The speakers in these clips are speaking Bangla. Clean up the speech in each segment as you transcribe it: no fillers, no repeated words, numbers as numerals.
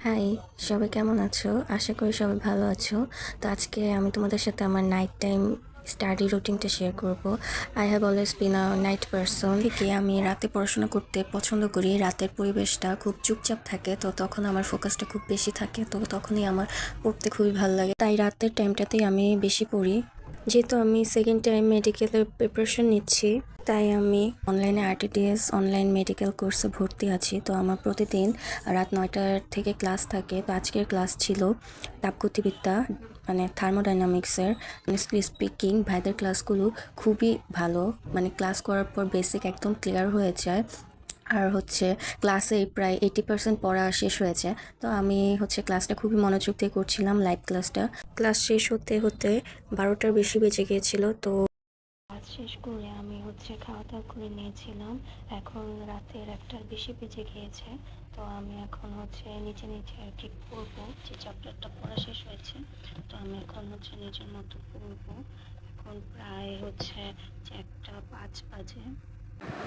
হাই, সবাই কেমন আছো? আশা করি সবাই ভালো আছো। তো আজকে আমি তোমাদের সাথে আমার নাইট টাইম স্টাডি রুটিনটা শেয়ার করব। I have always been a night person থেকে আমি রাতে পড়াশোনা করতে পছন্দ করি। রাতের পরিবেশটা খুব চুপচাপ থাকে, তো তখন আমার ফোকাসটা খুব বেশি থাকে, তো তখনই আমার পড়তে খুবই ভালো লাগে। তাই রাতের টাইমটাতেই আমি বেশি পড়ি। যেহেতু আমি সেকেন্ড টাইম মেডিকেলের প্রিপারেশন নিচ্ছি, তাই আমি অনলাইনে আরটিটিএস অনলাইন মেডিকেল কোর্সে ভর্তি আছি। তো আমার প্রতিদিন রাত 9টার থেকে ক্লাস থাকে। তো আজকের ক্লাস ছিল তাপগতিবিদ্যা, মানে থার্মোডাইনামিক্সের। অনেস্টলি স্পিকিং, ভাইদের ক্লাসগুলো খুবই ভালো। মানে ক্লাস করার পর বেসিক একদম ক্লিয়ার হয়ে যায়। আর ক্লাসে প্রায় 80% পড়া শেষ হয়েছে। তো আমি ক্লাসটা খুবই মনোযোগ দিয়ে করছিলাম, লাইভ ক্লাসটা। ক্লাস শেষ হতে হতে 12টার বেশি বেজে গিয়েছিল। তো কাজ শেষ করে আমি খাওয়া দাওয়া করে নিয়েছিলাম। এখন রাতের 1টার বেশি বেজে গিয়েছে। তো আমি এখন নিচে নিচে আর কি পড়বো, যে চ্যাপ্টারটা পড়া শেষ হয়েছে। তো আমি এখন নিজের মতো পড়বো। এখন প্রায় 1:05 বাজে।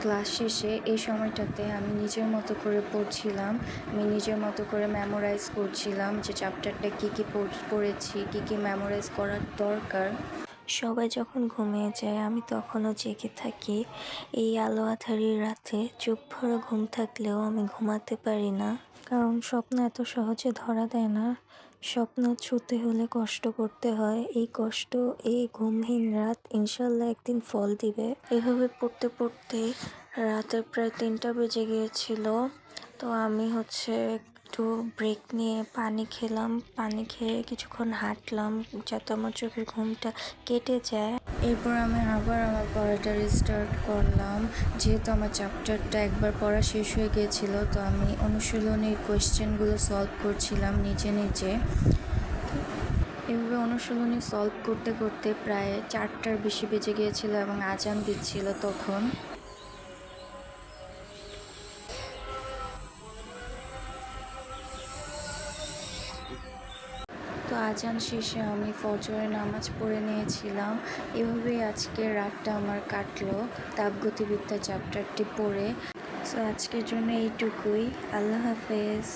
ক্লাস শেষে এই সময়টাতে আমি নিজের মতো করে পড়ছিলাম। আমি নিজের মতো করে মেমোরাইজ করছিলাম যে চ্যাপ্টারটা কী কী পড়েছি, কী কী মেমোরাইজ করার দরকার। সবাই যখন ঘুমিয়ে যায় আমি তখনও জেগে থাকি। এই আলো আঁধারির রাতে চোখ ভরা ঘুম থাকলেও আমি ঘুমাতে পারি না, কারণ স্বপ্ন এত সহজে ধরা দেয় না। স্বপ্ন ছুঁতে হলে কষ্ট করতে হয়। এই কষ্ট, এই ঘুমহীন রাত ইনশাল্লাহ একদিন ফল দিবে। এভাবে পড়তে পড়তে রাতের প্রায় 3টা বেজে গিয়েছিল। তো আমি একটু ব্রেক নিয়ে পানি খেলাম। পানি খেয়ে কিছুক্ষণ হাঁটলাম, যাতে আমার চোখের ঘুমটা কেটে যায়। এরপর আমি আবার আমার পড়াটা রিস্টার্ট করলাম। যেহেতু আমার চ্যাপ্টারটা একবার পড়া শেষ হয়ে গিয়েছিল, তো আমি অনুশীলনী কোয়েশ্চেনগুলো সলভ করছিলাম নিজে নিজে। এভাবে অনুশীলনী সলভ করতে করতে প্রায় 4টার বেশি বেজে গিয়েছিল এবং আজান দিচ্ছিল তখন। তো আজান শেষে আমি ফজরের নামাজ পড়ে নিয়েছিলাম। এভাবেই আজকের রাতটা আমার কাটলো তাপগতিবিদ্যা চ্যাপ্টারটি পড়ে। সো আজকের জন্য এইটুকুই। আল্লাহ হাফেজ।